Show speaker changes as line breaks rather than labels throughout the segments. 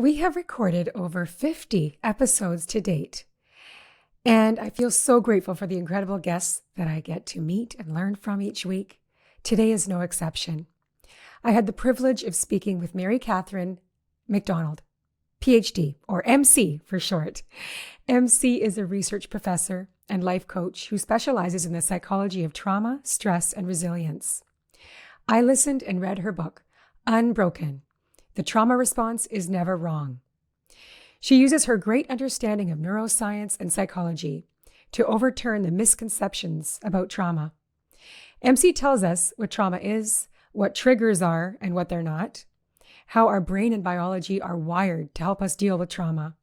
We have recorded over 50 episodes to date, and I feel so grateful for the incredible guests that I get to meet and learn from each week. Today is no exception. I had the privilege of speaking with MaryCatherine McDonald, PhD, or MC for short. MC is a research professor and life coach who specializes in the psychology of trauma, stress, and resilience. I listened and read her book, Unbroken. The trauma response is never wrong. She uses her great understanding of neuroscience and psychology to overturn the misconceptions about trauma. MC tells us what trauma is, what triggers are and what they're not, how our brain and biology are wired to help us deal with trauma,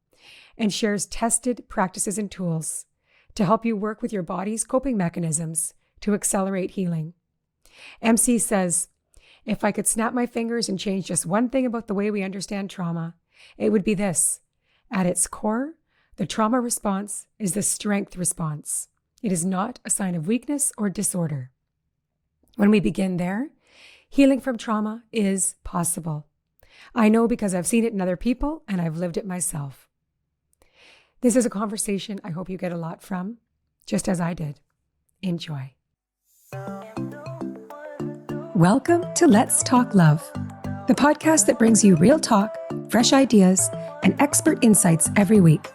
and shares tested practices and tools to help you work with your body's coping mechanisms to accelerate healing. MC says, if I could snap my fingers and change just one thing about the way we understand trauma, it would be this. At its core, the trauma response is the strength response. It is not a sign of weakness or disorder. When we begin there, healing from trauma is possible. I know because I've seen it in other people and I've lived it myself. This is a conversation I hope you get a lot from, just as I did. Enjoy. Welcome to Let's Talk Love, the podcast that brings you real talk, fresh ideas, and expert insights every week.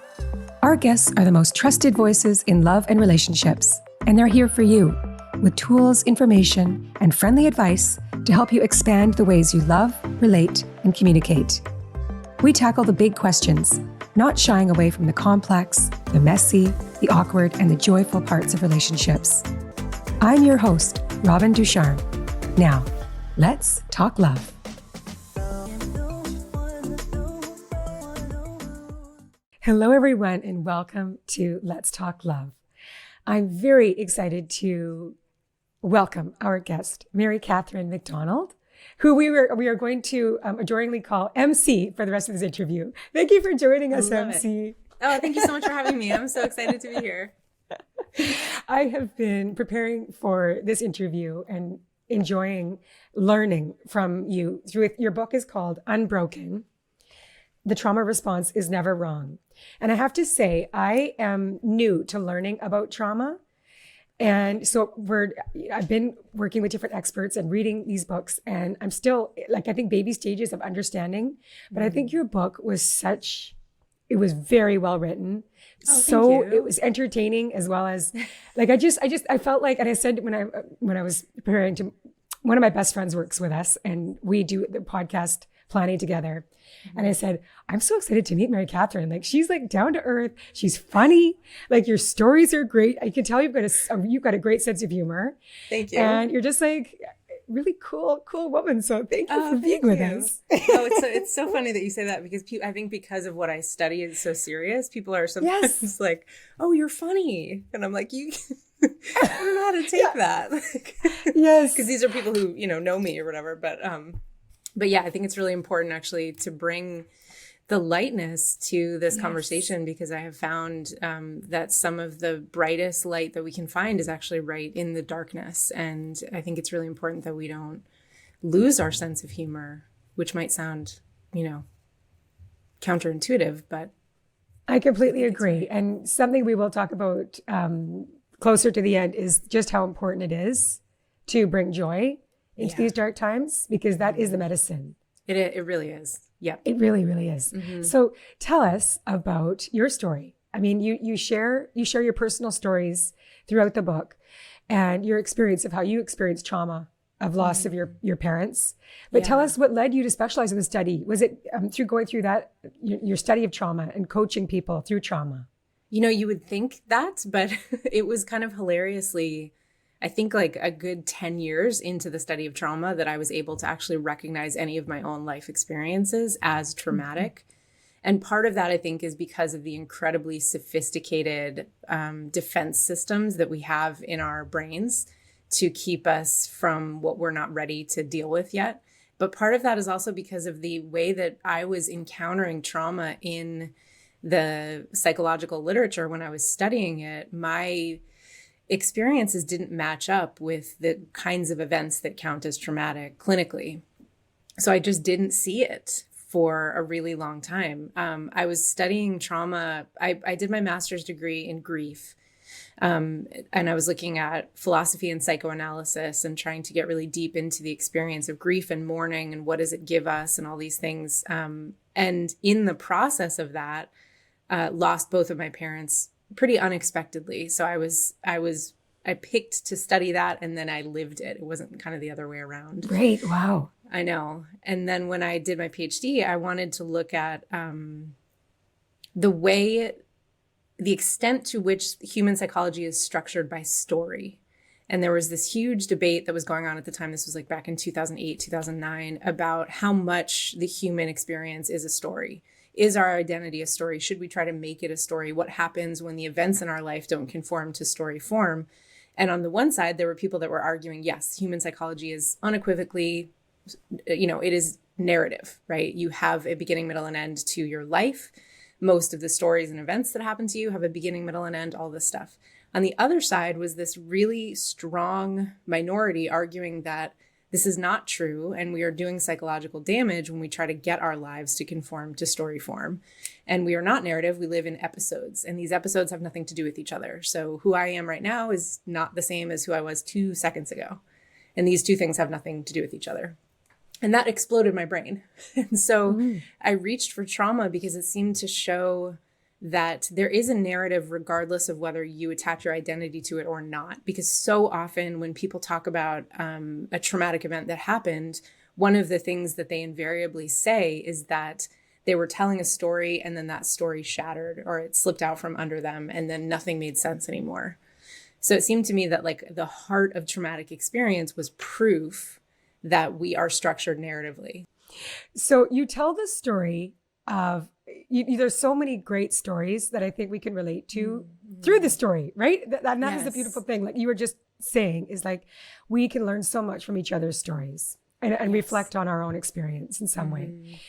Our guests are the most trusted voices in love and relationships, and they're here for you with tools, information, and friendly advice to help you expand the ways you love, relate, and communicate. We tackle the big questions, not shying away from the complex, the messy, the awkward, and the joyful parts of relationships. I'm your host, Robin Ducharme. Now, let's talk love. Hello, everyone, and welcome to Let's Talk Love. I'm very excited to welcome our guest, MaryCatherine McDonald, who we are going to adoringly call MC for the rest of this interview. Thank you for joining us, MC.
Oh, thank you so much for having me. I'm so excited to be here.
I have been preparing for this interview and enjoying learning from you. Your book is called Unbroken. The trauma response is never wrong. And I have to say, I am new to learning about trauma. And so I've been working with different experts and reading these books, and I'm still I think baby stages of understanding, but I think your book was it was very well written.
Oh,
so it was entertaining as well as I felt like, and I said when I was preparing to, one of my best friends works with us and we do the podcast planning together. Mm-hmm. And I said, I'm so excited to meet MaryCatherine. She's down to earth. She's funny. Your stories are great. I can tell you've got a great sense of humor.
Thank you.
And you're just really cool woman. So thank you for being with us.
It's so funny that you say that because I think because of what I study is so serious, people are sometimes like, oh, you're funny. And I'm like, I don't know how to take that.
Yes.
Because these are people who, know me or whatever. But yeah, I think it's really important actually to bring the lightness to this conversation, because I have found that some of the brightest light that we can find is actually right in the darkness. And I think it's really important that we don't lose our sense of humor, which might sound, counterintuitive, but
I completely agree. Right. And something we will talk about closer to the end is just how important it is to bring joy into these dark times, because that is the medicine.
It really is. Yeah.
It really, really is. Mm-hmm. So tell us about your story. I mean, you share your personal stories throughout the book and your experience of how you experienced trauma of loss of your parents. But tell us what led you to specialize in the study. Was it through going through that, your study of trauma and coaching people through trauma?
You would think that, but it was kind of hilariously, I think a good 10 years into the study of trauma that I was able to actually recognize any of my own life experiences as traumatic. Mm-hmm. And part of that, I think, is because of the incredibly sophisticated defense systems that we have in our brains to keep us from what we're not ready to deal with yet. But part of that is also because of the way that I was encountering trauma in the psychological literature when I was studying it. My experiences didn't match up with the kinds of events that count as traumatic clinically. So I just didn't see it for a really long time. I was studying trauma. I did my master's degree in grief. And I was looking at philosophy and psychoanalysis and trying to get really deep into the experience of grief and mourning and what does it give us and all these things. And in the process of that, lost both of my parents pretty unexpectedly. So I picked to study that and then I lived it. It wasn't kind of the other way around.
Great. Wow.
I know. And then when I did my PhD, I wanted to look at the extent to which human psychology is structured by story. And there was this huge debate that was going on at the time. This was like back in 2008, 2009, about how much the human experience is a story. Is our identity a story? Should we try to make it a story? What happens when the events in our life don't conform to story form? And on the one side, there were people that were arguing, yes, human psychology is unequivocally, it is narrative, right? You have a beginning, middle, and end to your life. Most of the stories and events that happen to you have a beginning, middle, and end, all this stuff. On the other side was this really strong minority arguing that this is not true, and we are doing psychological damage when we try to get our lives to conform to story form. And we are not narrative, we live in episodes, and these episodes have nothing to do with each other. So who I am right now is not the same as who I was 2 seconds ago. And these two things have nothing to do with each other. And that exploded my brain. And so I reached for trauma because it seemed to show that there is a narrative regardless of whether you attach your identity to it or not. Because so often when people talk about a traumatic event that happened, one of the things that they invariably say is that they were telling a story and then that story shattered or it slipped out from under them and then nothing made sense anymore. So it seemed to me that like the heart of traumatic experience was proof that we are structured narratively.
So you tell the story of, there's so many great stories that I think we can relate to through the story, right? That is the beautiful thing. Like you were just saying, is like, we can learn so much from each other's stories and reflect on our own experience in some way.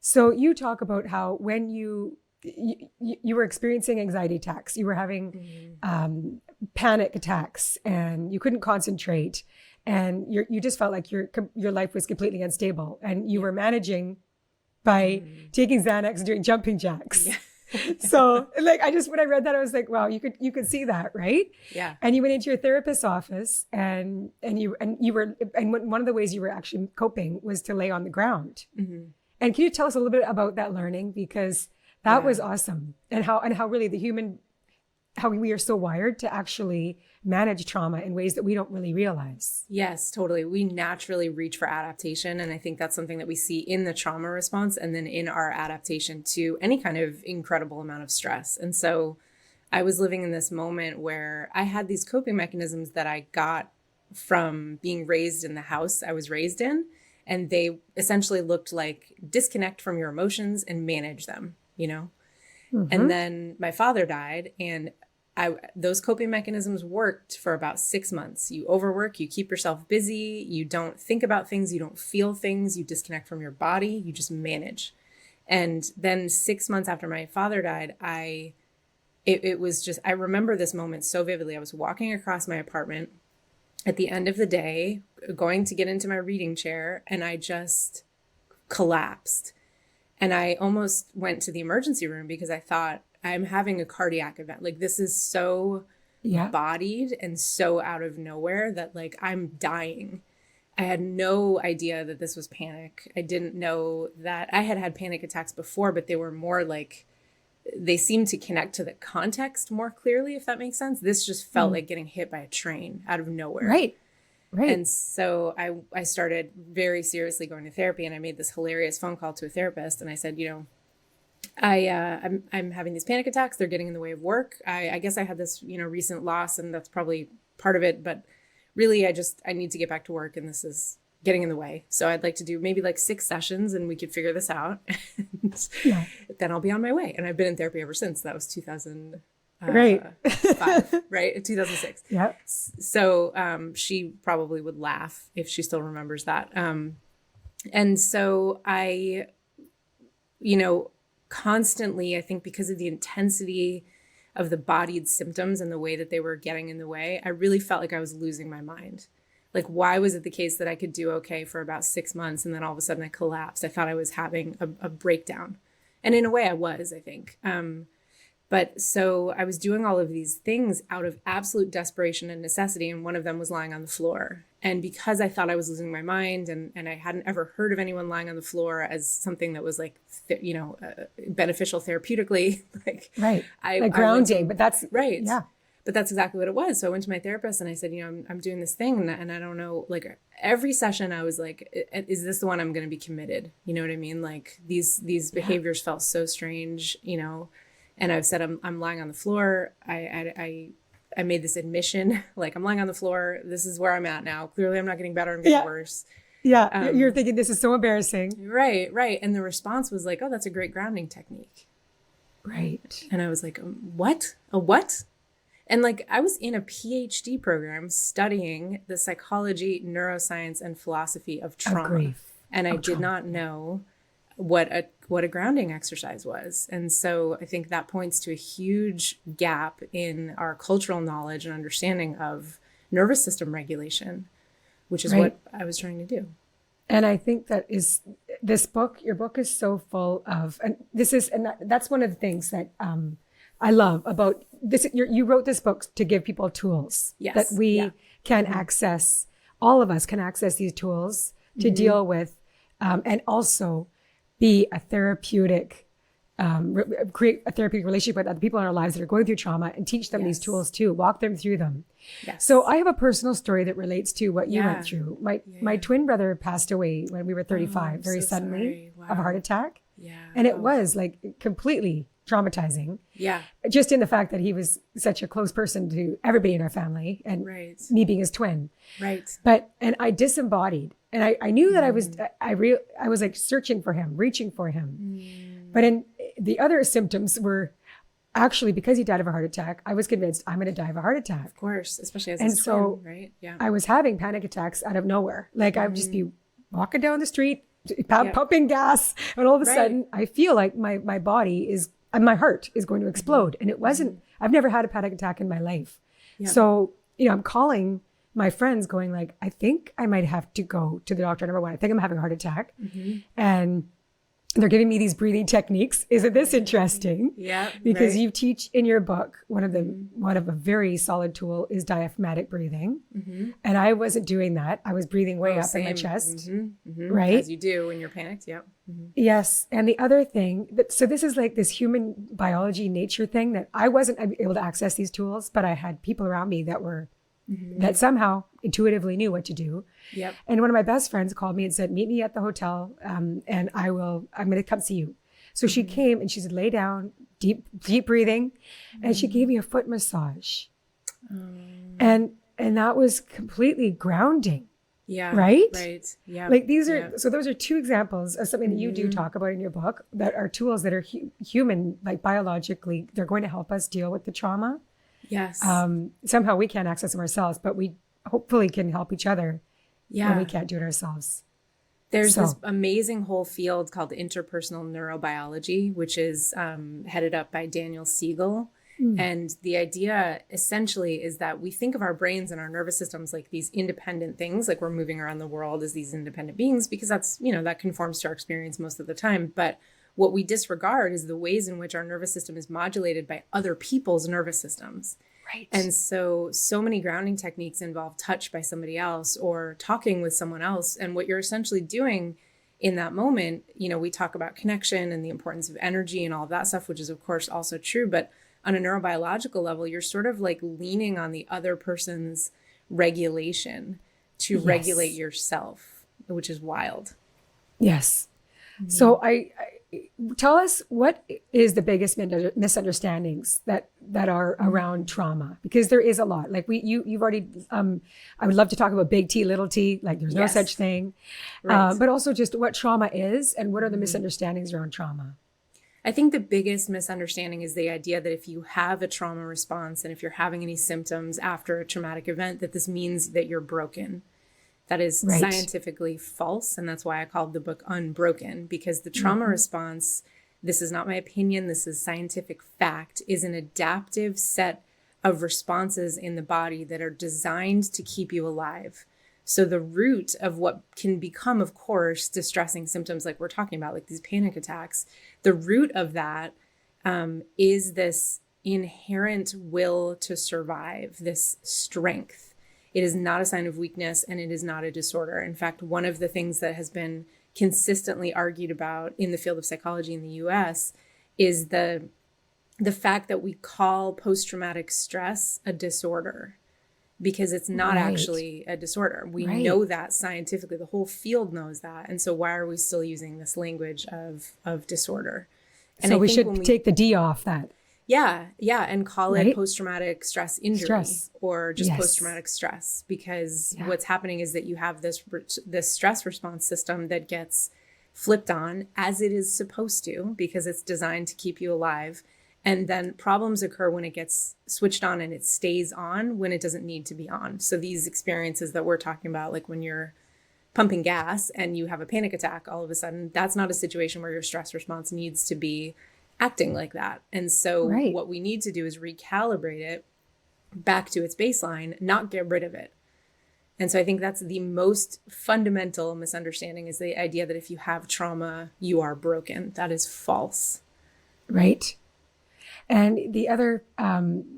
So you talk about how when you were experiencing anxiety attacks, you were having panic attacks and you couldn't concentrate and you just felt like your life was completely unstable and you were managing by taking Xanax and doing jumping jacks. Yeah. So like, when I read that, I was like, wow, you could see that, right?
Yeah.
And you went into your therapist's office and one of the ways you were actually coping was to lay on the ground. Mm-hmm. And can you tell us a little bit about that learning? Because that was awesome. And how really how we are so wired to actually manage trauma in ways that we don't really realize.
Yes, totally. We naturally reach for adaptation. And I think that's something that we see in the trauma response and then in our adaptation to any kind of incredible amount of stress. And so I was living in this moment where I had these coping mechanisms that I got from being raised in the house I was raised in. And they essentially looked like disconnect from your emotions and manage them, Mm-hmm. And then my father died and those coping mechanisms worked for about 6 months. You overwork, you keep yourself busy, you don't think about things, you don't feel things, you disconnect from your body, you just manage. And then 6 months after my father died, I remember this moment so vividly. I was walking across my apartment at the end of the day, going to get into my reading chair, and I just collapsed. And I almost went to the emergency room because I thought, I'm having a cardiac event. Like this is so bodied and so out of nowhere that like I'm dying. I had no idea that this was panic. I didn't know that I had panic attacks before, but they were more like, they seemed to connect to the context more clearly, if that makes sense. This just felt like getting hit by a train out of nowhere.
Right.
And so I started very seriously going to therapy, and I made this hilarious phone call to a therapist. And I said, I'm having these panic attacks. They're getting in the way of work. I guess I had this, recent loss, and that's probably part of it. But really, I need to get back to work, and this is getting in the way. So I'd like to do maybe like 6 sessions, and we could figure this out. And then I'll be on my way. And I've been in therapy ever since. That was 2005, right? 2006.
Yeah.
So she probably would laugh if she still remembers that. And so I, constantly, I think because of the intensity of the bodied symptoms and the way that they were getting in the way, I really felt like I was losing my mind. Like, why was it the case that I could do okay for about 6 months and then all of a sudden I collapsed? I thought I was having a breakdown. And in a way I was, I think. But so I was doing all of these things out of absolute desperation and necessity. And one of them was lying on the floor. And because I thought I was losing my mind and I hadn't ever heard of anyone lying on the floor as something that was like, beneficial therapeutically, like,
right. Like grounding, but that's
right.
Yeah.
But that's exactly what it was. So I went to my therapist and I said, I'm doing this thing and I don't know, like every session I was like, is this the one I'm going to be committed? You know what I mean? Like these behaviors felt so strange, and I've said, I'm lying on the floor. I made this admission, like I'm lying on the floor. This is where I'm at now. Clearly I'm not getting better. I'm getting worse.
Yeah. You're thinking this is so embarrassing.
Right. And the response was like, oh, that's a great grounding technique.
Right.
And I was like, what? A what? And like, I was in a PhD program studying the psychology, neuroscience, and philosophy of trauma.
Grief.
And I did not know what a grounding exercise was. And so I think that points to a huge gap in our cultural knowledge and understanding of nervous system regulation, which is what I was trying to do.
And I think that is your book is so full of, and that's one of the things that I love about this. You wrote this book to give people tools that we can access. All of us can access these tools to deal with, and also be a therapeutic, create a therapeutic relationship with other people in our lives that are going through trauma and teach them these tools too, walk them through them.
Yes.
So I have a personal story that relates to what you went through. My twin brother passed away when we were 35, very suddenly of a heart attack. Yeah. And it was like completely traumatizing. Yeah. Just in the fact that he was such a close person to everybody in our family and me being his twin. Right. And I disembodied. And I knew that I was like searching for him, reaching for him. But in the other symptoms were actually, because he died of a heart attack, I was convinced I'm going to die of a heart attack.
Of course, especially as a twin, right? Yeah.
I was having panic attacks out of nowhere. Like I would just be walking down the street, pumping gas, and all of a sudden I feel like my body is, and my heart is going to explode. And it wasn't, I've never had a panic attack in my life. Yeah. So, I'm calling my friends going like, I think I might have to go to the doctor. Number one, I think I'm having a heart attack. And they're giving me these breathing techniques. Isn't this interesting? Yeah. Because you teach in your book, one of a very solid tool is diaphragmatic breathing. And I wasn't doing that. I was breathing way up in my chest. Right.
As you do when you're panicked. Yeah.
Yes. And the other thing so this is like this human biology nature thing that I wasn't able to access these tools, but I had people around me that were that somehow intuitively knew what to do. Yep. And one of my best friends called me and said, meet me at the hotel, and I'm going to come see you. So she came and she said, lay down, deep breathing. And she gave me a foot massage. And that was completely grounding. Yeah. Right? Right. Yeah. Like these are, so those are two examples of something that you do talk about in your book that are tools that are human, like biologically, they're going to help us deal with the trauma. Yes. Somehow we can't access them ourselves, but we hopefully can help each other when we can't do it ourselves.
There's this amazing whole field called interpersonal neurobiology, which is headed up by Daniel Siegel. And the idea essentially is that we think of our brains and our nervous systems like these independent things, like we're moving around the world as these independent beings, because that's, that conforms to our experience most of the time. But what we disregard is the ways in which our nervous system is modulated by other people's nervous systems. Right. And so many grounding techniques involve touch by somebody else or talking with someone else. And what you're essentially doing in that moment, we talk about connection and the importance of energy and all of that stuff, which is of course also true. But on a neurobiological level, you're sort of like leaning on the other person's regulation to regulate yourself, which is wild.
Yes. So I tell us, what is the biggest misunderstandings that are around trauma? Because there is a lot. Like you've already, I would love to talk about big T, little t, like there's no such thing. Right. But also just what trauma is and what are the misunderstandings around trauma?
I think the biggest misunderstanding is the idea that if you have a trauma response and if you're having any symptoms after a traumatic event, that this means that you're broken. That is scientifically false. And that's why I called the book Unbroken, because the trauma response, this is not my opinion, this is scientific fact, is an adaptive set of responses in the body that are designed to keep you alive. So the root of what can become, of course, distressing symptoms like we're talking about, like these panic attacks, the root of that is this inherent will to survive, this strength. It is not a sign of weakness, and it is not a disorder. In fact, one of the things that has been consistently argued about in the field of psychology in the US is the fact that we call post-traumatic stress a disorder, because it's not actually a disorder. We know that scientifically, the whole field knows that. And so why are we still using this language of disorder? And
so we should take the D off that.
Yeah. And call it post-traumatic stress injury or just post-traumatic stress, because what's happening is that you have this stress response system that gets flipped on as it is supposed to, because it's designed to keep you alive. And then problems occur when it gets switched on and it stays on when it doesn't need to be on. So these experiences that we're talking about, like when you're pumping gas and you have a panic attack all of a sudden, that's not a situation where your stress response needs to be acting like that. And so what we need to do is recalibrate it back to its baseline, not get rid of it. And so I think that's the most fundamental misunderstanding, is the idea that if you have trauma, you are broken. That is false.
Right. And the other,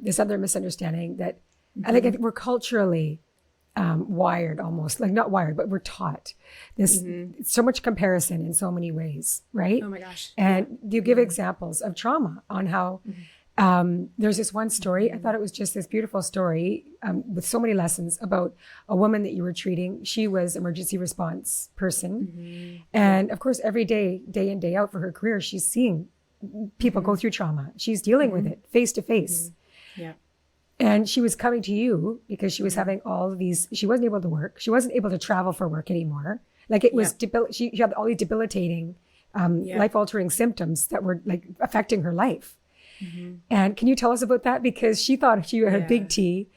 this other misunderstanding that I think we're culturally wired, almost like not wired, but we're taught this so much comparison in so many ways, right?
Oh my gosh.
And you give examples of trauma on how there's this one story. I thought it was just this beautiful story with so many lessons about a woman that you were treating. She was emergency response person. And of course, every day, day in, day out for her career, she's seeing people go through trauma. She's dealing with it face to face.
Yeah.
And she was coming to you because she was having all of these, she wasn't able to work. She wasn't able to travel for work anymore. Like it was, she had all these debilitating, life-altering symptoms that were like affecting her life. And can you tell us about that? Because she thought she had a big T.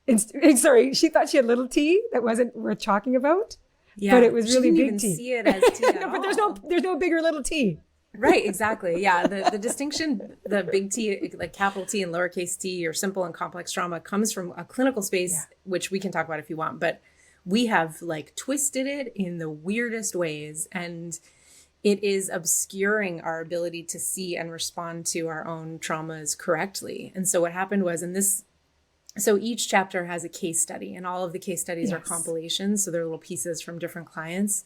She thought she had little t that wasn't worth talking about. Yeah. But it was really big T.
See it as T at
no, but there's no bigger little t.
Right, exactly. Yeah, the distinction, the big T, like capital T and lowercase t, or simple and complex trauma, comes from a clinical space, which we can talk about if you want. But we have like twisted it in the weirdest ways, and it is obscuring our ability to see and respond to our own traumas correctly. And so what happened was so each chapter has a case study, and all of the case studies are compilations. So they're little pieces from different clients.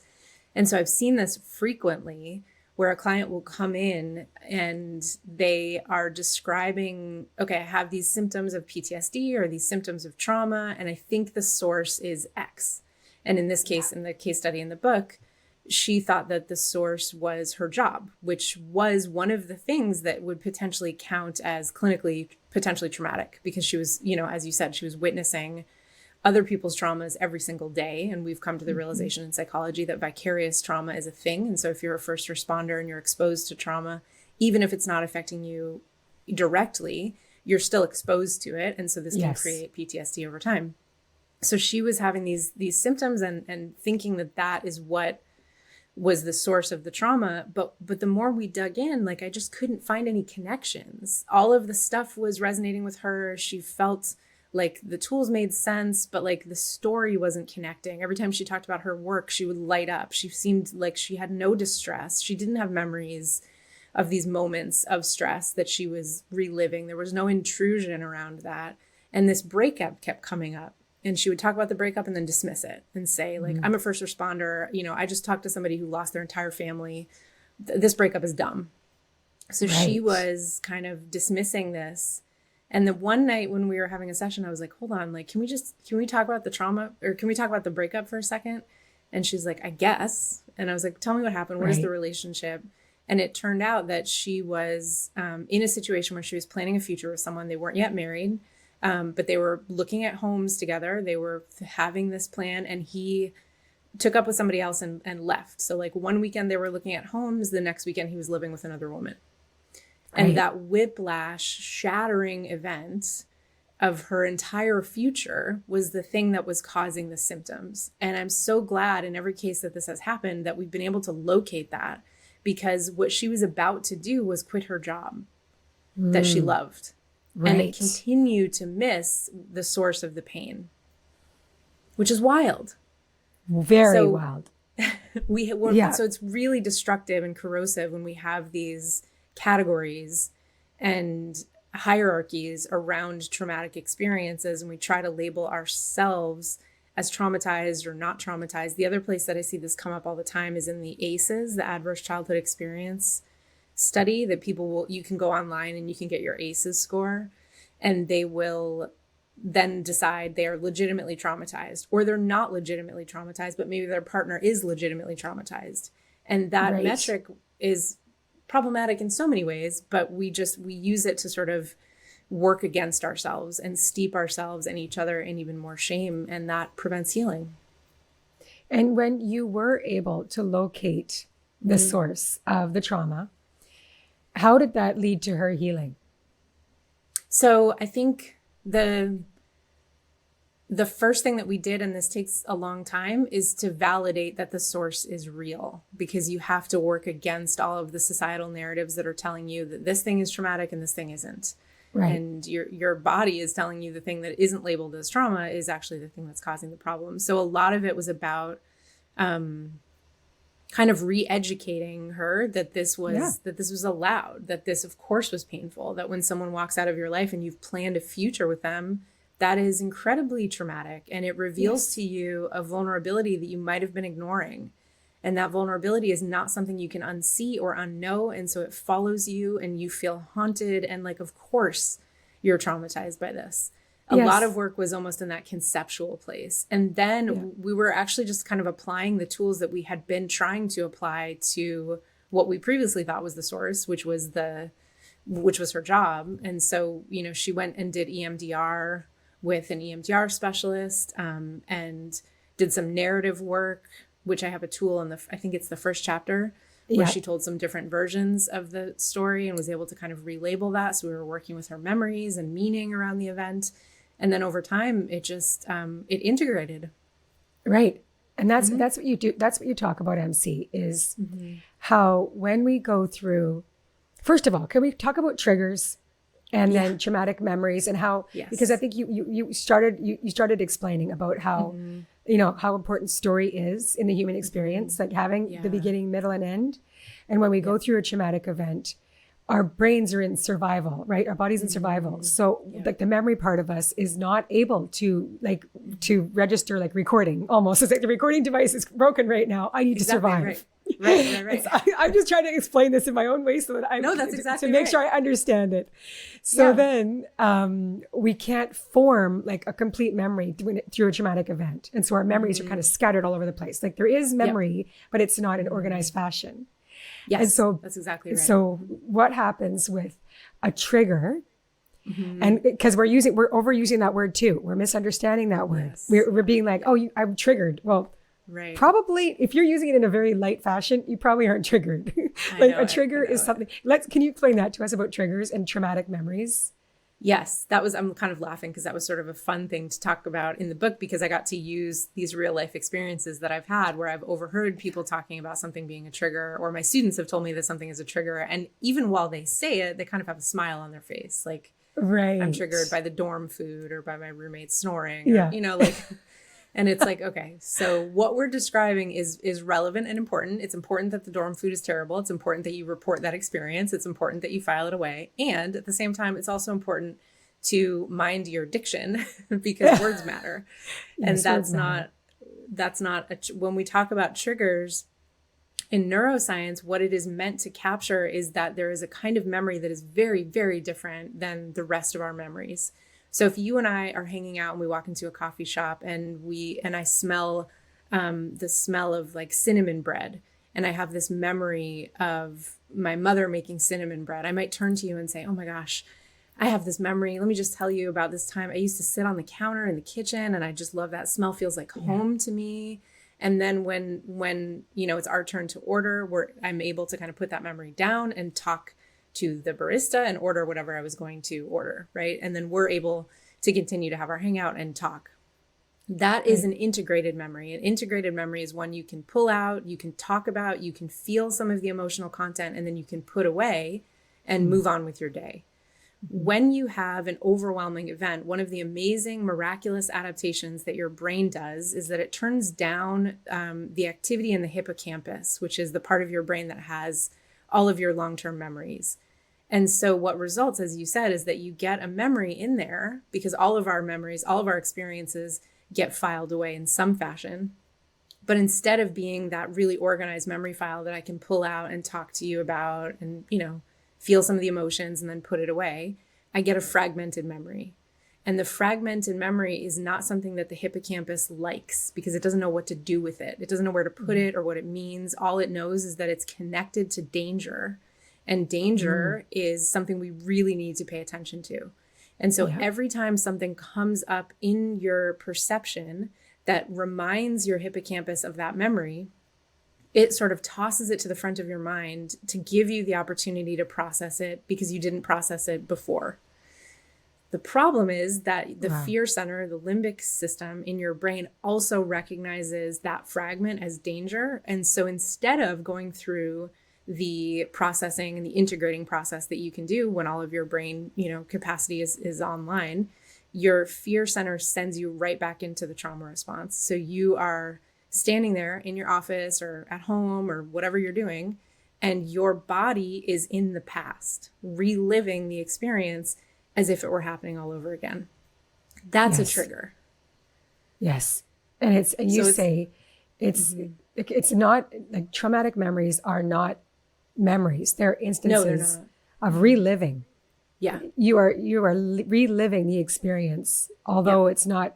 And so I've seen this frequently, where a client will come in and they are describing, okay, I have these symptoms of PTSD or these symptoms of trauma, and I think the source is X. And in this case, in the case study in the book, she thought that the source was her job, which was one of the things that would potentially count as clinically potentially traumatic, because she was, as you said, she was witnessing other people's traumas every single day. And we've come to the realization in psychology that vicarious trauma is a thing. And so if you're a first responder and you're exposed to trauma, even if it's not affecting you directly, you're still exposed to it. And so this can create PTSD over time. So she was having these symptoms and thinking that is what was the source of the trauma. But the more we dug in, like, I just couldn't find any connections. All of the stuff was resonating with her. She felt like the tools made sense, but like the story wasn't connecting. Every time she talked about her work, she would light up. She seemed like she had no distress. She didn't have memories of these moments of stress that she was reliving. There was no intrusion around that. And this breakup kept coming up. And she would talk about the breakup and then dismiss it and say, like, I'm a first responder. I just talked to somebody who lost their entire family. This breakup is dumb. So she was kind of dismissing this. And the one night when we were having a session, I was like, hold on, like, can we talk about the trauma, or can we talk about the breakup for a second? And she's like, I guess. And I was like, tell me what happened. What is the relationship? And it turned out that she was in a situation where she was planning a future with someone. They weren't yet married, but they were looking at homes together. They were having this plan, and he took up with somebody else and left. So like one weekend they were looking at homes. The next weekend he was living with another woman. And that whiplash shattering event of her entire future was the thing that was causing the symptoms. And I'm so glad in every case that this has happened that we've been able to locate that, because what she was about to do was quit her job that she loved and continue to miss the source of the pain, which is wild.
Very
So
wild.
so it's really destructive and corrosive when we have these categories and hierarchies around traumatic experiences, and we try to label ourselves as traumatized or not traumatized. The other place that I see this come up all the time is in the ACEs, the Adverse Childhood Experience study, that you can go online and you can get your ACEs score, and they will then decide they are legitimately traumatized, or they're not legitimately traumatized, but maybe their partner is legitimately traumatized. And that metric is problematic in so many ways, but we use it to sort of work against ourselves and steep ourselves and each other in even more shame, and that prevents healing.
And when you were able to locate the source of the trauma, how did that lead to her healing?
So I think the first thing that we did, and this takes a long time, is to validate that the source is real, because you have to work against all of the societal narratives that are telling you that this thing is traumatic and this thing isn't. Right. And your body is telling you the thing that isn't labeled as trauma is actually the thing that's causing the problem. So a lot of it was about kind of re-educating her that this was allowed, that this of course was painful, that when someone walks out of your life and you've planned a future with them, that is incredibly traumatic, and it reveals to you a vulnerability that you might have been ignoring. And that vulnerability is not something you can unsee or unknow. And so it follows you and you feel haunted. And like, of course, you're traumatized by this. A lot of work was almost in that conceptual place. And then we were actually just kind of applying the tools that we had been trying to apply to what we previously thought was the source, which was her job. And so, she went and did EMDR with an EMDR specialist, and did some narrative work, which I have a tool in I think it's the first chapter, where she told some different versions of the story and was able to kind of relabel that. So we were working with her memories and meaning around the event. And then over time, it just, it integrated.
Right. And that's what you do. That's what you talk about, MC, is how when we go through, first of all, can we talk about triggers and then traumatic memories, and how, because I think you started explaining about how, how important story is in the human experience, like having the beginning, middle, and end. And when we go through a traumatic event, our brains are in survival, right? Our body's in survival. So like the memory part of us is not able to register like recording almost. It's like the recording device is broken right now. I need to survive. Right. I'm just trying to explain this in my own way so that to make sure I understand it. So then we can't form like a complete memory through a traumatic event. And so our memories are kind of scattered all over the place. Like there is memory, but it's not in organized fashion.
Yes,
and so
that's exactly right.
So what happens with a trigger? And because we're overusing that word too. We're misunderstanding that word. We're being like, I'm triggered. Well, probably if you're using it in a very light fashion, you probably aren't triggered. A trigger is something. Can you explain that to us about triggers and traumatic memories?
Yes, I'm kind of laughing because that was sort of a fun thing to talk about in the book, because I got to use these real life experiences that I've had where I've overheard people talking about something being a trigger, or my students have told me that something is a trigger. And even while they say it, they kind of have a smile on their face. Like, I'm triggered by the dorm food or by my roommate snoring, or, and it's like, okay, so what we're describing is relevant and important. It's important that the dorm food is terrible. It's important that you report that experience. It's important that you file it away. And at the same time, it's also important to mind your diction because words matter. And when we talk about triggers in neuroscience, what it is meant to capture is that there is a kind of memory that is very, very different than the rest of our memories. So if you and I are hanging out and we walk into a coffee shop and I smell the smell of like cinnamon bread, and I have this memory of my mother making cinnamon bread, I might turn to you and say, oh my gosh, I have this memory. Let me just tell you about this time I used to sit on the counter in the kitchen and I just love that smell. Feels like home to me. And then when it's our turn to order, I'm able to kind of put that memory down and talk to the barista and order whatever I was going to order, right? And then we're able to continue to have our hangout and talk. That is an integrated memory. An integrated memory is one you can pull out, you can talk about, you can feel some of the emotional content, and then you can put away and move on with your day. When you have an overwhelming event, one of the amazing, miraculous adaptations that your brain does is that it turns down the activity in the hippocampus, which is the part of your brain that has all of your long-term memories. And so what results, as you said, is that you get a memory in there because all of our memories, all of our experiences get filed away in some fashion. But instead of being that really organized memory file that I can pull out and talk to you about and, feel some of the emotions and then put it away, I get a fragmented memory. And the fragmented memory is not something that the hippocampus likes because it doesn't know what to do with it. It doesn't know where to put it or what it means. All it knows is that it's connected to danger. And danger is something we really need to pay attention to. And so every time something comes up in your perception that reminds your hippocampus of that memory, it sort of tosses it to the front of your mind to give you the opportunity to process it because you didn't process it before. The problem is that the fear center, the limbic system in your brain also recognizes that fragment as danger. And so instead of going through the processing and the integrating process that you can do when all of your brain, capacity is online, your fear center sends you right back into the trauma response. So you are standing there in your office or at home or whatever you're doing, and your body is in the past, reliving the experience as if it were happening all over again. That's a trigger. Yes.
And it's not like traumatic memories are not memories. They're instances of reliving.
Yeah.
You are reliving the experience, although it's not,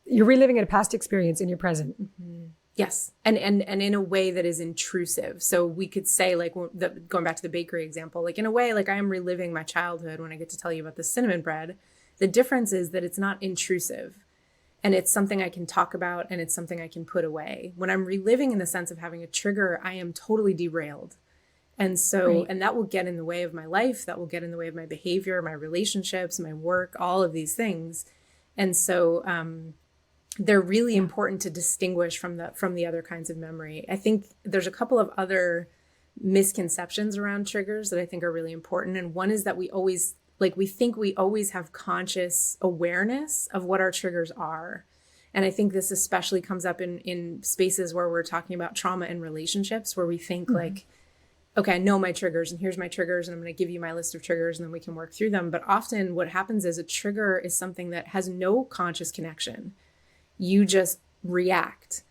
you're reliving a past experience in your present.
Mm-hmm. Yes. And in a way that is intrusive. So we could say, like, going back to the bakery example, like in a way, like I am reliving my childhood when I get to tell you about the cinnamon bread. The difference is that it's not intrusive and it's something I can talk about and it's something I can put away. When I'm reliving in the sense of having a trigger, I am totally derailed. And so, and that will get in the way of my life. That will get in the way of my behavior, my relationships, my work, all of these things. And so, they're really important to distinguish from the other kinds of memory. I think there's a couple of other misconceptions around triggers that I think are really important. And one is that we think we always have conscious awareness of what our triggers are. And I think this especially comes up in spaces where we're talking about trauma and relationships, where we think like, okay, I know my triggers and here's my triggers and I'm going to give you my list of triggers and then we can work through them. But often what happens is a trigger is something that has no conscious connection. You just react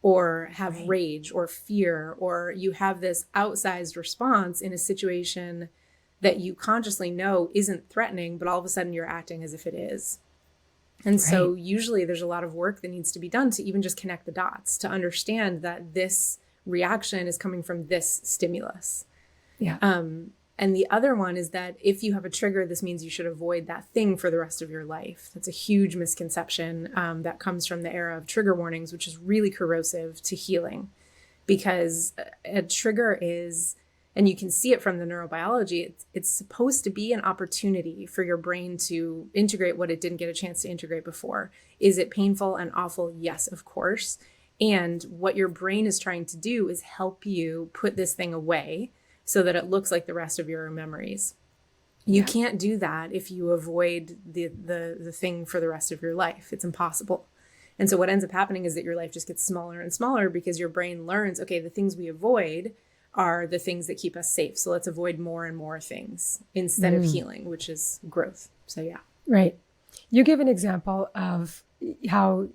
or have rage or fear, or you have this outsized response in a situation that you consciously know isn't threatening, but all of a sudden you're acting as if it is. And so usually there's a lot of work that needs to be done to even just connect the dots, to understand that this reaction is coming from this stimulus. Yeah. And the other one is that if you have a trigger, this means you should avoid that thing for the rest of your life. That's a huge misconception that comes from the era of trigger warnings, which is really corrosive to healing, because a trigger is, and you can see it from the neurobiology, it's supposed to be an opportunity for your brain to integrate what it didn't get a chance to integrate before. Is it painful and awful? Yes, of course. And what your brain is trying to do is help you put this thing away so that it looks like the rest of your memories. You can't do that if you avoid the thing for the rest of your life. It's impossible. And so what ends up happening is that your life just gets smaller and smaller because your brain learns, okay, the things we avoid are the things that keep us safe. So let's avoid more and more things instead of healing, which is growth. So yeah.
Right. You give an example of how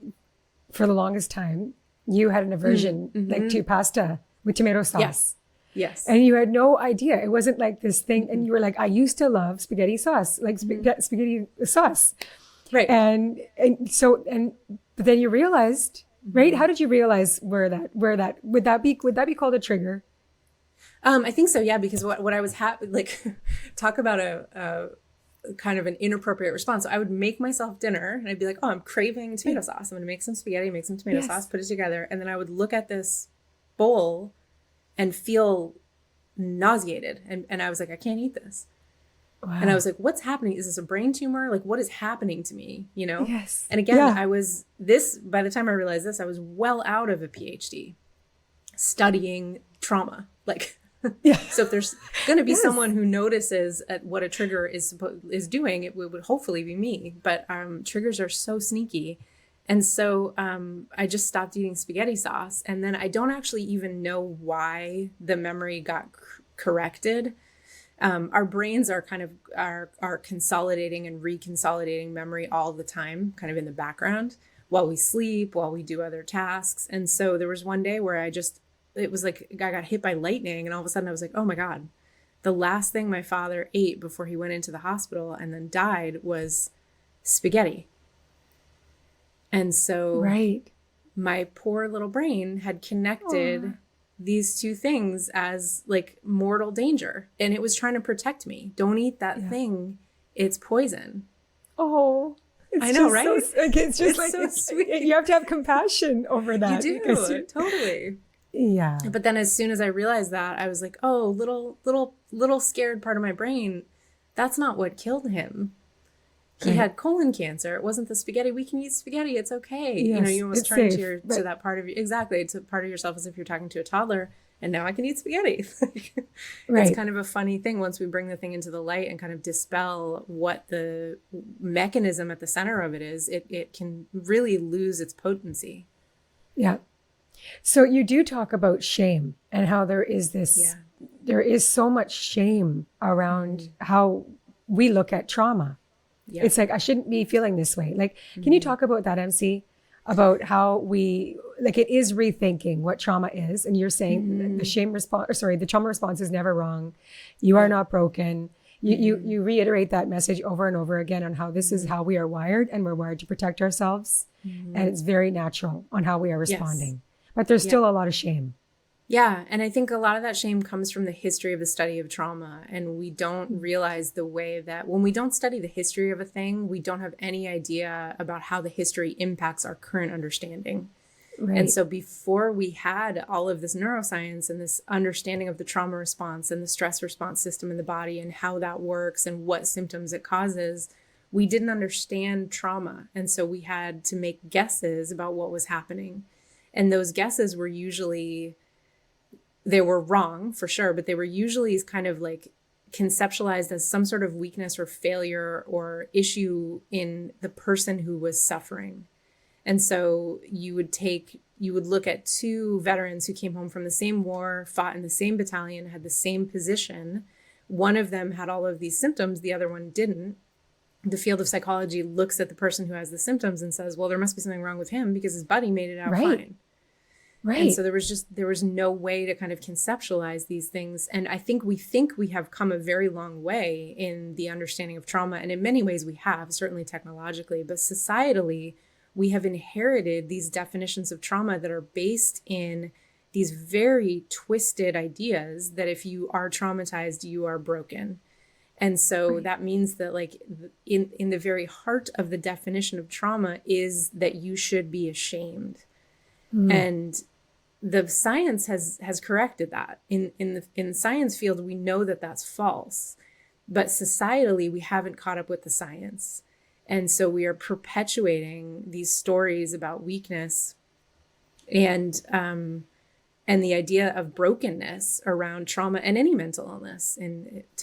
for the longest time you had an aversion like to pasta with tomato sauce.
Yes.
And you had no idea. It wasn't like this thing. And you were like, I used to love spaghetti sauce, like spaghetti sauce.
Right.
But then you realized, right? How did you realize would that be called a trigger?
I think so. Yeah. Because what I was talk about a kind of an inappropriate response. So I would make myself dinner and I'd be like, oh, I'm craving tomato sauce. I'm going to make some spaghetti, make some tomato sauce, put it together. And then I would look at this bowl and feel nauseated. And I was like, I can't eat this. Wow. And I was like, what's happening? Is this a brain tumor? Like, what is happening to me? Yes. And again, by the time I realized this, I was well out of a PhD studying trauma. Like
Yeah.
So if there's going to be
Yes.
someone who notices at what a trigger is doing, it would hopefully be me. But triggers are so sneaky. And so I just stopped eating spaghetti sauce. And then I don't actually even know why the memory got corrected. Our brains are kind of are consolidating and reconsolidating memory all the time, kind of in the background while we sleep, while we do other tasks. And so there was one day where it was like I got hit by lightning, and all of a sudden I was like, oh my God, the last thing my father ate before he went into the hospital and then died was spaghetti. And so
Right.
my poor little brain had connected these two things as like mortal danger. And it was trying to protect me. Don't eat that thing. It's poison.
Oh,
I know, right?
It's just like,
so sweet.
You have to have compassion over that.
You do, totally.
Yeah.
But then as soon as I realized that, I was like, oh, little scared part of my brain, that's not what killed him. He had colon cancer. It wasn't the spaghetti. We can eat spaghetti. It's okay.
Yes,
You almost
it's
turn
safe,
to that part of you. Exactly. It's a part of yourself as if you're talking to a toddler. And now I can eat spaghetti.
Right.
It's kind of a funny thing once we bring the thing into the light and kind of dispel what the mechanism at the center of it is. It can really lose its potency.
Yeah. So you do talk about shame and how there is there is so much shame around how we look at trauma. Yeah. It's like, I shouldn't be feeling this way. Like, can you talk about that, MC? About how it is rethinking what trauma is. And you're saying the trauma response is never wrong. You are not broken. You reiterate that message over and over again on how this is how we are wired, and we're wired to protect ourselves. And it's very natural on how we are responding. Yes. But there's still a lot of shame.
Yeah. And I think a lot of that shame comes from the history of the study of trauma. And we don't realize the way that when we don't study the history of a thing, we don't have any idea about how the history impacts our current understanding. Right. And so before we had all of this neuroscience and this understanding of the trauma response and the stress response system in the body and how that works and what symptoms it causes, we didn't understand trauma. And so we had to make guesses about what was happening. And those guesses were usually... they were wrong for sure, but they were usually kind of like conceptualized as some sort of weakness or failure or issue in the person who was suffering. And so you would look at two veterans who came home from the same war, fought in the same battalion, had the same position. One of them had all of these symptoms, the other one didn't. The field of psychology looks at the person who has the symptoms and says, well, there must be something wrong with him because his buddy made it out fine. Right. And so there was no way to kind of conceptualize these things. And I think we have come a very long way in the understanding of trauma. And in many ways we have, certainly technologically, but societally, we have inherited these definitions of trauma that are based in these very twisted ideas that if you are traumatized, you are broken. And so that means that like in the very heart of the definition of trauma is that you should be ashamed. And the science has corrected that. In the science field, we know that that's false, but societally, we haven't caught up with the science. And so we are perpetuating these stories about weakness and the idea of brokenness around trauma and any mental illness,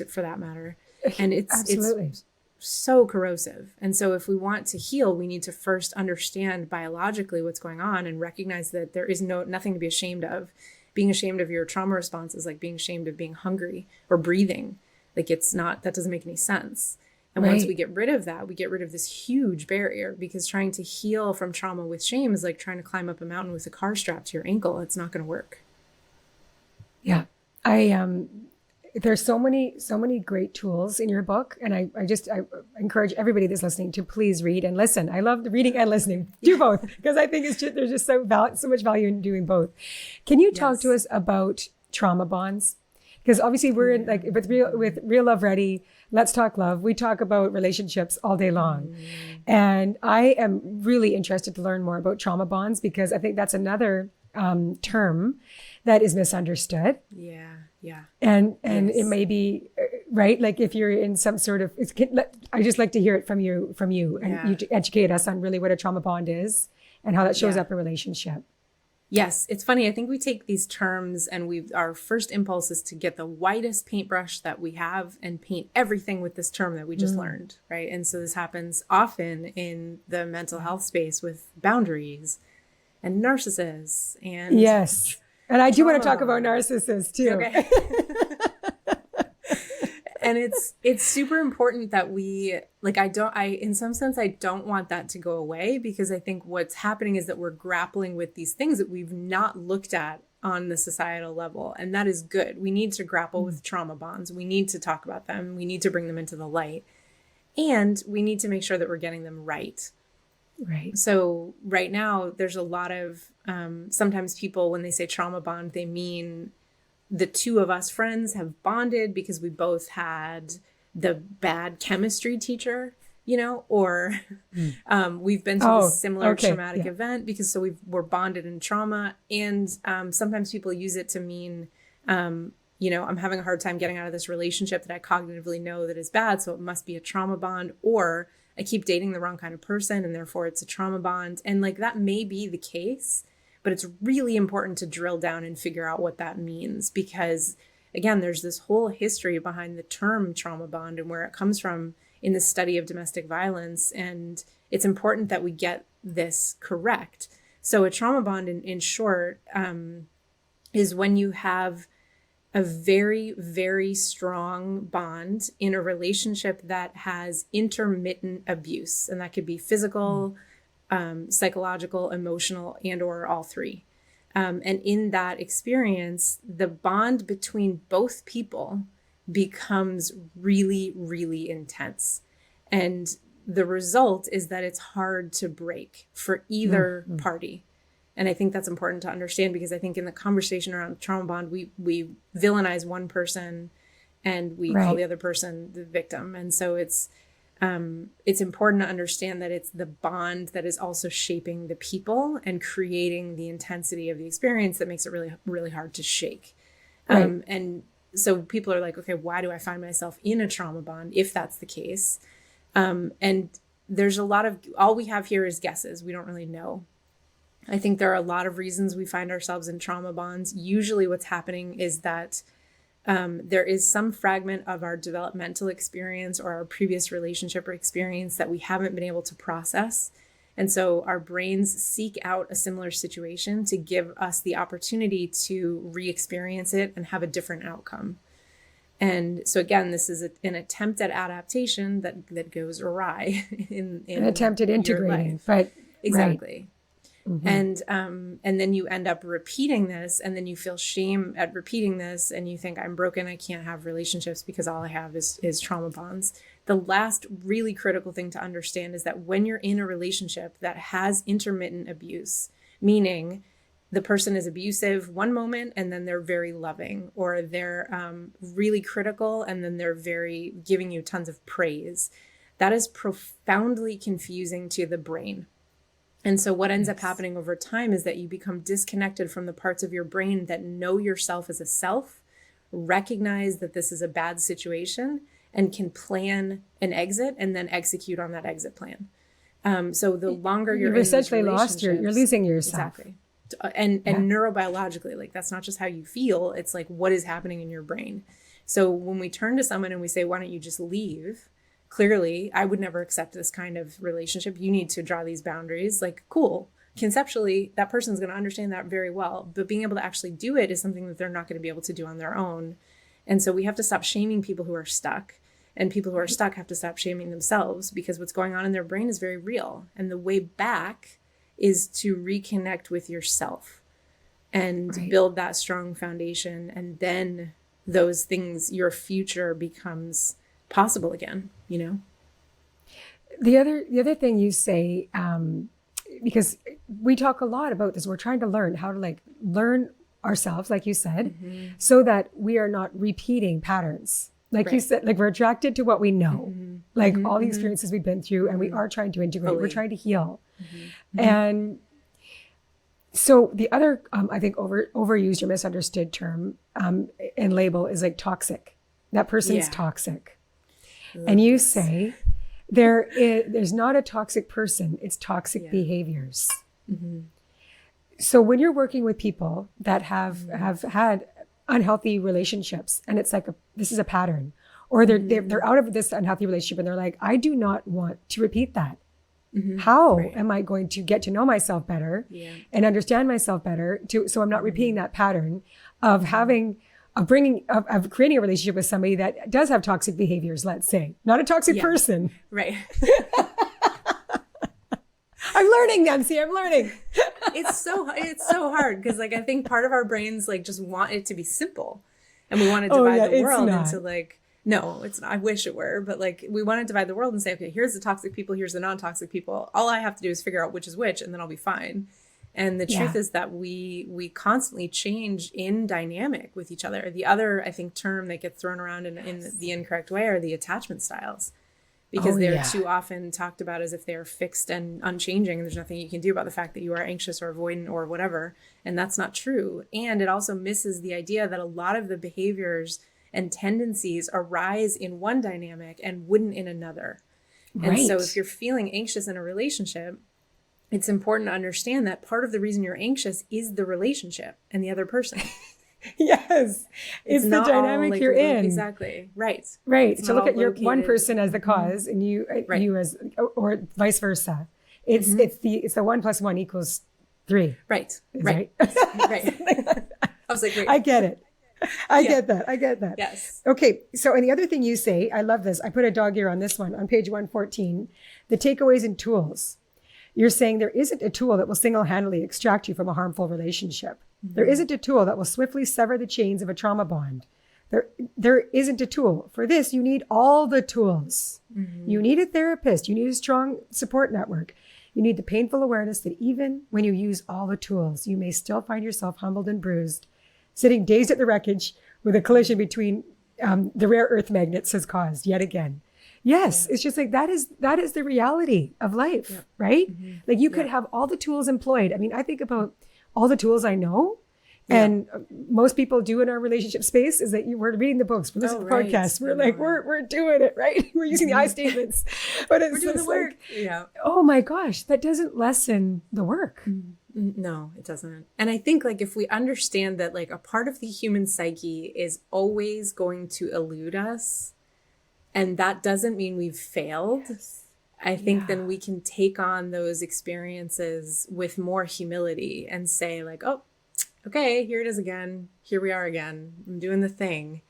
for that matter. And it's so corrosive. And so if we want to heal, we need to first understand biologically what's going on and recognize that there is nothing to be ashamed of. Being ashamed of your trauma response is like being ashamed of being hungry or breathing. Like that doesn't make any sense. And once we get rid of that, we get rid of this huge barrier, because trying to heal from trauma with shame is like trying to climb up a mountain with a car strapped to your ankle. It's not going to work.
Yeah. There's so many great tools in your book. And I encourage everybody that's listening to please read and listen. I love reading and listening. Do both, because I think there's just so much value in doing both. Can you talk to us about trauma bonds? Because obviously we're in with Real Love Ready, Let's Talk Love. We talk about relationships all day long. And I am really interested to learn more about trauma bonds, because I think that's another term that is misunderstood.
Yeah.
And it may be right. Like if you're in some sort of, I just like to hear it from you, and you to educate us on really what a trauma bond is and how that shows up in a relationship.
Yes, it's funny. I think we take these terms and our first impulse is to get the widest paintbrush that we have and paint everything with this term that we just learned, right? And so this happens often in the mental health space with boundaries and narcissists and
yes. And I do want to talk
trauma.
about narcissists too.
Okay. And it's super important that we, like, in some sense, I don't want that to go away, because I think what's happening is that we're grappling with these things that we've not looked at on the societal level. And that is good. We need to grapple with trauma bonds. We need to talk about them. We need to bring them into the light. And we need to make sure that we're getting them right.
Right.
So right now, there's a lot of, sometimes people, when they say trauma bond, they mean the two of us friends have bonded because we both had the bad chemistry teacher, or we've been through a similar traumatic event because we're bonded in trauma. And sometimes people use it to mean, I'm having a hard time getting out of this relationship that I cognitively know that is bad, so it must be a trauma bond, or I keep dating the wrong kind of person and therefore it's a trauma bond. And like that may be the case, but it's really important to drill down and figure out what that means, because again, there's this whole history behind the term trauma bond and where it comes from in the study of domestic violence. And it's important that we get this correct. So a trauma bond in short is when you have a very, very strong bond in a relationship that has intermittent abuse. And that could be physical, psychological, emotional, and or all three. And in that experience, the bond between both people becomes really, really intense. And the result is that it's hard to break for either party. And I think that's important to understand, because I think in the conversation around trauma bond, we villainize one person and we call the other person the victim. And so it's important to understand that it's the bond that is also shaping the people and creating the intensity of the experience that makes it really, really hard to shake. And so people are like, okay, why do I find myself in a trauma bond if that's the case? And there's all we have here is guesses. We don't really know. I think there are a lot of reasons we find ourselves in trauma bonds. Usually what's happening is that there is some fragment of our developmental experience or our previous relationship or experience that we haven't been able to process. And so our brains seek out a similar situation to give us the opportunity to re-experience it and have a different outcome. And so again, this is an attempt at adaptation that goes awry in an attempt at integrating,
but
exactly.
Right.
Mm-hmm. And then you end up repeating this, and then you feel shame at repeating this, and you think, I'm broken, I can't have relationships because all I have is trauma bonds. The last really critical thing to understand is that when you're in a relationship that has intermittent abuse, meaning the person is abusive one moment and then they're very loving, or they're really critical and then they're very giving you tons of praise, that is profoundly confusing to the brain. And so what ends up happening over time is that you become disconnected from the parts of your brain that know yourself as a self, recognize that this is a bad situation, and can plan an exit and then execute on that exit plan. So the longer you're
essentially lost, you're losing yourself.
Exactly. And neurobiologically, like that's not just how you feel, it's like what is happening in your brain. So when we turn to someone and we say, why don't you just leave? Clearly, I would never accept this kind of relationship. You need to draw these boundaries. Like, cool. Conceptually, that person's going to understand that very well. But being able to actually do it is something that they're not going to be able to do on their own. And so we have to stop shaming people who are stuck. And people who are stuck have to stop shaming themselves, because what's going on in their brain is very real. And the way back is to reconnect with yourself and build that strong foundation. And then those things, your future becomes possible again,
The other thing you say, because we talk a lot about this, we're trying to learn how to learn ourselves, like you said, so that we are not repeating patterns. Like you said, we're attracted to what we know, all the experiences we've been through, and we are trying to integrate, we're trying to heal. And so the other, I think overused or misunderstood term and label is like toxic. That person's toxic. And you say there's not a toxic person, it's toxic behaviors. So when you're working with people that have had unhealthy relationships, and it's like this is a pattern, or they're out of this unhealthy relationship and they're like, I do not want to repeat that. How am I going to get to know myself better and understand myself better so I'm not repeating that pattern of creating a relationship with somebody that does have toxic behaviors, let's say, not a toxic person.
Right.
I'm learning, Nancy. I'm learning.
It's so hard because like I think part of our brains like just want it to be simple, and we want to divide the world into like, no, it's not. I wish it were, but like we want to divide the world and say, okay, here's the toxic people, here's the non-toxic people. All I have to do is figure out which is which, and then I'll be fine. And the truth is that we constantly change in dynamic with each other. The other, I think, term that gets thrown around in the incorrect way are the attachment styles. Because they're too often talked about as if they're fixed and unchanging, and there's nothing you can do about the fact that you are anxious or avoidant or whatever. And that's not true. And it also misses the idea that a lot of the behaviors and tendencies arise in one dynamic and wouldn't in another. Right. And so if you're feeling anxious in a relationship, it's important to understand that part of the reason you're anxious is the relationship and the other person.
Yes. It's the dynamic you're in.
Exactly. Right.
Right. So look at your one person as the cause and you as, or vice versa. It's the 1 + 1 = 3.
Right.
Right.
Right. I was like, wait.
I get it. I get that.
Yes.
Okay. So, and the other thing you say, I love this. I put a dog ear on this one on page 114, the takeaways and tools. You're saying there isn't a tool that will single-handedly extract you from a harmful relationship. There isn't a tool that will swiftly sever the chains of a trauma bond. There isn't a tool. For this, you need all the tools. You need a therapist. You need a strong support network. You need the painful awareness that even when you use all the tools, you may still find yourself humbled and bruised, sitting dazed at the wreckage with a collision between the rare earth magnets has caused yet again. Yes, it's just like that is the reality of life, right? Like you could have all the tools employed. I mean, I think about all the tools I know, and most people do in our relationship space is that we're reading the books, we're listening to podcasts, we're like, we're doing it, right? We're using the I statements, but we're doing the work. Like, oh my gosh, that doesn't lessen the work.
No, it doesn't. And I think like if we understand that like a part of the human psyche is always going to elude us, and that doesn't mean we've failed. I think then we can take on those experiences with more humility and say like, oh, okay, here it is again. Here we are again. I'm doing the thing.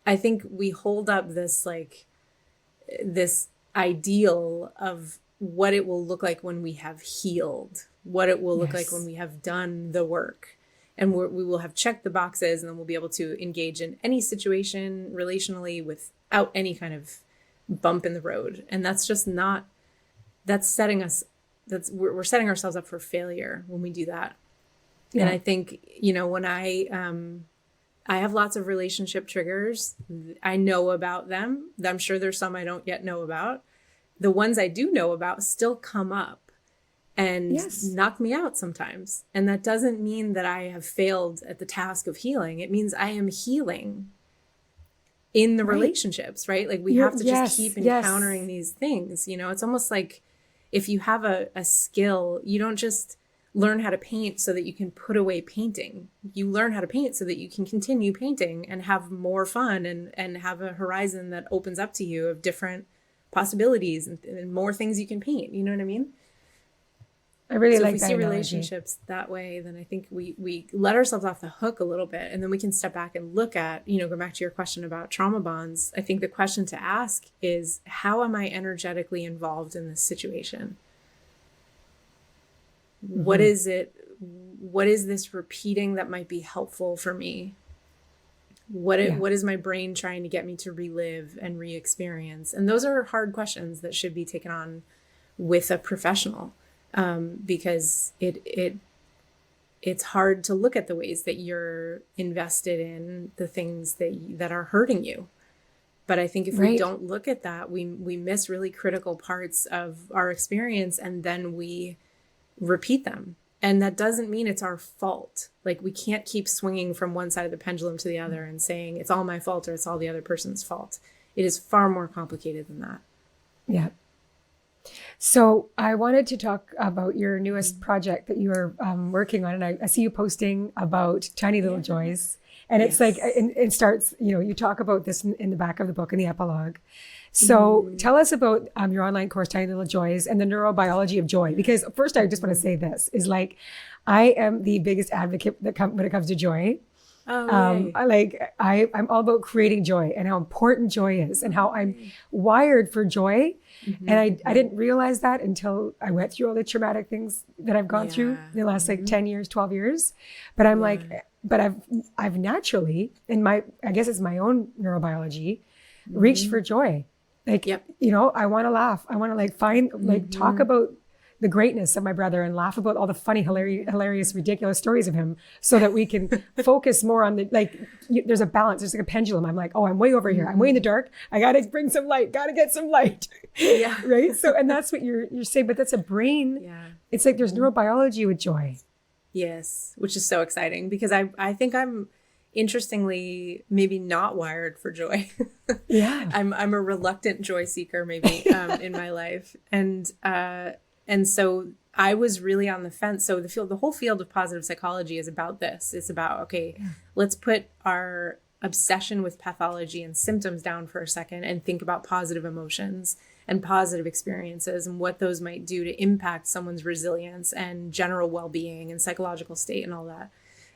I think we hold up this like this ideal of what it will look like when we have healed, what it will look like when we have done the work. And we will have checked the boxes, and then we'll be able to engage in any situation relationally without any kind of bump in the road. And that's just not, we're setting ourselves up for failure when we do that. Yeah. And I think, when I have lots of relationship triggers, I know about them. I'm sure there's some I don't yet know about. The ones I do know about still come up and knock me out sometimes. And that doesn't mean that I have failed at the task of healing. It means I am healing in the relationships, right? Like we have to just keep encountering these things. It's almost like if you have a skill, you don't just learn how to paint so that you can put away painting. You learn how to paint so that you can continue painting and have more fun and have a horizon that opens up to you of different possibilities and more things you can paint. You know what I mean?
I really
like
that.
If we see
analogy.
relationships that way, then I think we let ourselves off the hook a little bit, and then we can step back and look at, go back to your question about trauma bonds. I think the question to ask is, how am I energetically involved in this situation? What is it? What is this repeating that might be helpful for me? What is my brain trying to get me to relive and re-experience? And those are hard questions that should be taken on with a professional. Because it's hard to look at the ways that you're invested in the things that are hurting you. But I think if we don't look at that, we miss really critical parts of our experience, and then we repeat them. And that doesn't mean it's our fault. Like we can't keep swinging from one side of the pendulum to the other and saying it's all my fault or it's all the other person's fault. It is far more complicated than that.
Yeah. So I wanted to talk about your newest project that you are working on. And I see you posting about tiny little joys. And it's like, it starts, you talk about this in the back of the book in the epilogue. So tell us about your online course, Tiny Little Joys, and the neurobiology of joy. Because first, I just want to say this is like, I am the biggest advocate when it comes to joy. I'm all about creating joy and how important joy is and how I'm wired for joy. And I didn't realize that until I went through all the traumatic things that I've gone through the last like 10 years, 12 years. But I'm but I've naturally, I guess it's my own neurobiology, reached for joy. Like, I want to laugh. I want to talk about the greatness of my brother and laugh about all the funny, hilarious, ridiculous stories of him so that we can focus more on there's a balance. There's like a pendulum. I'm like, oh, I'm way over here. I'm way in the dark. I got to bring some light, got to get some light.
Yeah.
Right. So, and that's what you're saying, but that's a brain. Yeah. It's like, there's neurobiology with joy.
Yes. Which is so exciting because I think I'm interestingly maybe not wired for joy.
Yeah.
I'm a reluctant joy seeker maybe in my life. And so I was really on the fence. So the whole field of positive psychology is about this. It's about, let's put our obsession with pathology and symptoms down for a second and think about positive emotions and positive experiences and what those might do to impact someone's resilience and general well-being and psychological state and all that.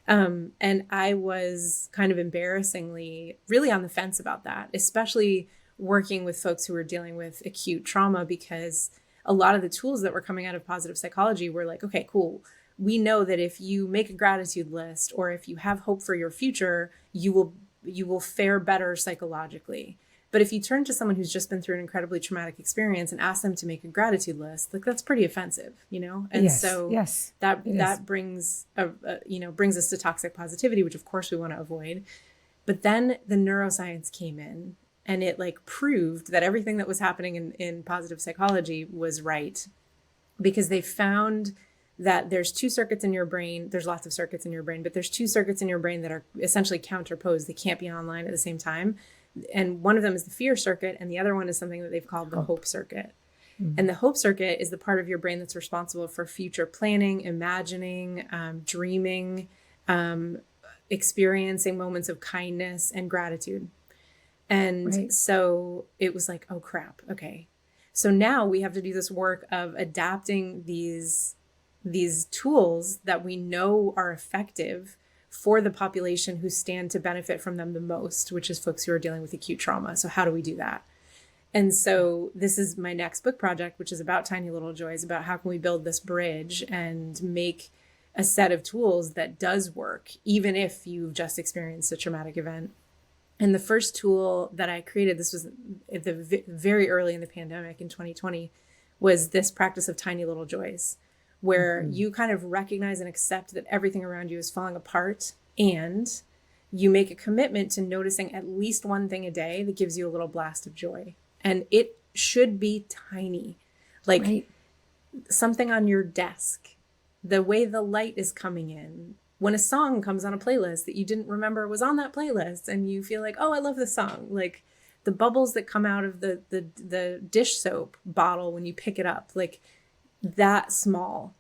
And I was kind of embarrassingly really on the fence about that, especially working with folks who were dealing with acute trauma, because a lot of the tools that were coming out of positive psychology were like, okay, cool. We know that if you make a gratitude list or if you have hope for your future, you will fare better psychologically. But if you turn to someone who's just been through an incredibly traumatic experience and ask them to make a gratitude list, like that's pretty offensive, And that brings brings us to toxic positivity, which of course we want to avoid. But then the neuroscience came in and it proved that everything that was happening in positive psychology was right, because they found that there's two circuits in your brain. There's lots of circuits in your brain, but there's two circuits in your brain that are essentially counterposed. They can't be online at the same time. And one of them is the fear circuit. And the other one is something that they've called the hope circuit. Mm-hmm. And the hope circuit is the part of your brain that's responsible for future planning, imagining, dreaming, experiencing moments of kindness and gratitude. And so it was like, oh crap. Okay. So now we have to do this work of adapting these tools that we know are effective for the population who stand to benefit from them the most, which is folks who are dealing with acute trauma. So how do we do that? And so this is my next book project, which is about tiny little joys, about how can we build this bridge and make a set of tools that does work, even if you've just experienced a traumatic event. And the first tool that I created, this was at the very early in the pandemic in 2020, was this practice of tiny little joys, where you kind of recognize and accept that everything around you is falling apart, and you make a commitment to noticing at least one thing a day that gives you a little blast of joy. And it should be tiny, something on your desk, the way the light is coming in, when a song comes on a playlist that you didn't remember was on that playlist and you feel like, oh, I love this song. Like the bubbles that come out of the dish soap bottle when you pick it up, like that small.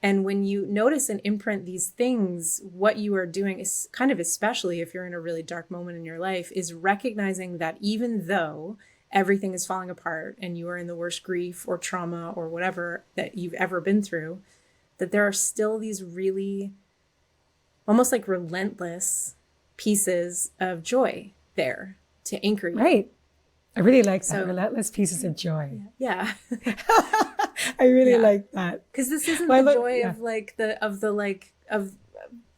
And when you notice and imprint these things, what you are doing is kind of, especially if you're in a really dark moment in your life, is recognizing that even though everything is falling apart and you are in the worst grief or trauma or whatever that you've ever been through, that there are still these really almost like relentless pieces of joy there to anchor you.
Right. I really like that. Relentless pieces of joy.
Yeah.
I really like that.
Because this isn't the joy of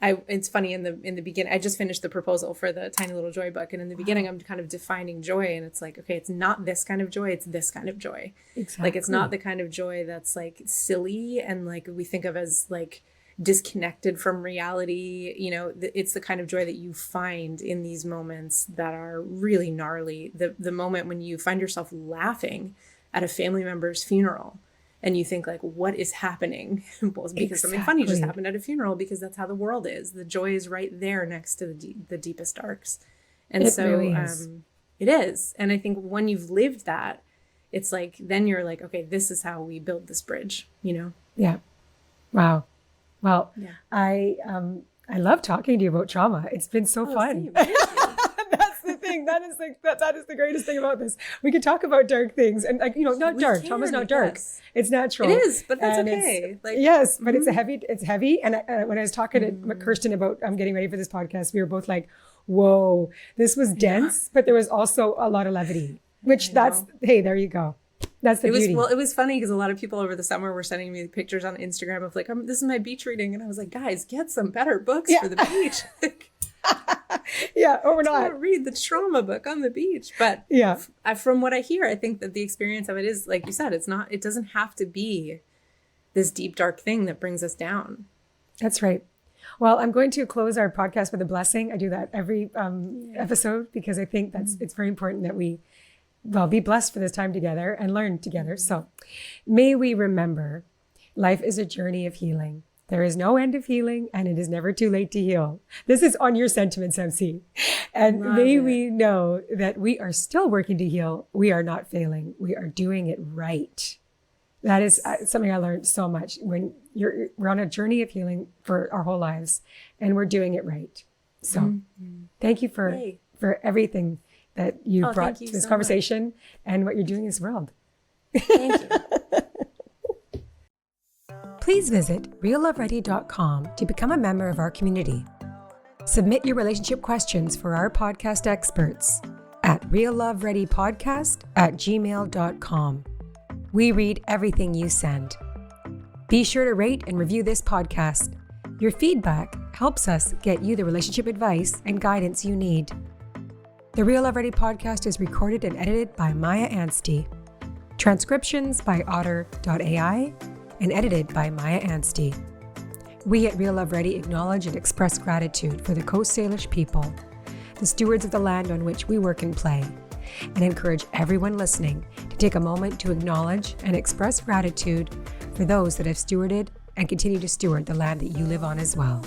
it's funny in the beginning, I just finished the proposal for the Tiny Little Joy book. And in the beginning, I'm kind of defining joy. And it's like, okay, it's not this kind of joy. It's this kind of joy. Exactly. Like, it's not the kind of joy that's like silly and like we think of as like disconnected from reality. It's the kind of joy that you find in these moments that are really gnarly. The moment when you find yourself laughing at a family member's funeral and you think like, what is happening? Well, because something funny just happened at a funeral, because that's how the world is. The joy is right there next to the deepest darks. And it really is. It is. And I think when you've lived that, it's like, then you're like, okay, this is how we build this bridge, you know?
Yeah. Wow. Well,
Yeah.
I love talking to you about trauma. It's been so fun. That's the thing. That is the greatest thing about this. We can talk about dark things and like, not dark. Trauma's not dark.
Yes.
It's natural.
It is, but that's
and
okay. Like,
yes, but it's heavy. And when I was talking to Kirsten about getting ready for this podcast, we were both like, whoa, this was dense, but there was also a lot of levity, which hey, there you go. That's the beauty.
It was funny because a lot of people over the summer were sending me pictures on Instagram of like, this is my beach reading. And I was like, guys, get some better books for the beach.
Yeah, or we're not.
Read the trauma book on the beach. But
yeah,
from what I hear, I think that the experience of it is, like you said, it doesn't have to be this deep, dark thing that brings us down.
That's right. Well, I'm going to close our podcast with a blessing. I do that every episode because I think it's very important that we be blessed for this time together and learn together. So may we remember life is a journey of healing. There is no end of healing and it is never too late to heal. This is on your sentiments, MC. And we know that we are still working to heal. We are not failing. We are doing it right. That is something I learned so much when we're on a journey of healing for our whole lives and we're doing it right. So thank you for everything that you brought to this conversation and what you're doing in this world.
Thank you.
Please visit realloveready.com to become a member of our community. Submit your relationship questions for our podcast experts at reallovereadypodcast@gmail.com. We read everything you send. Be sure to rate and review this podcast. Your feedback helps us get you the relationship advice and guidance you need. The Real Love Ready podcast is recorded and edited by Maya Anstey. Transcriptions by Otter.ai and edited by Maya Anstey. We at Real Love Ready acknowledge and express gratitude for the Coast Salish people, the stewards of the land on which we work and play, and encourage everyone listening to take a moment to acknowledge and express gratitude for those that have stewarded and continue to steward the land that you live on as well.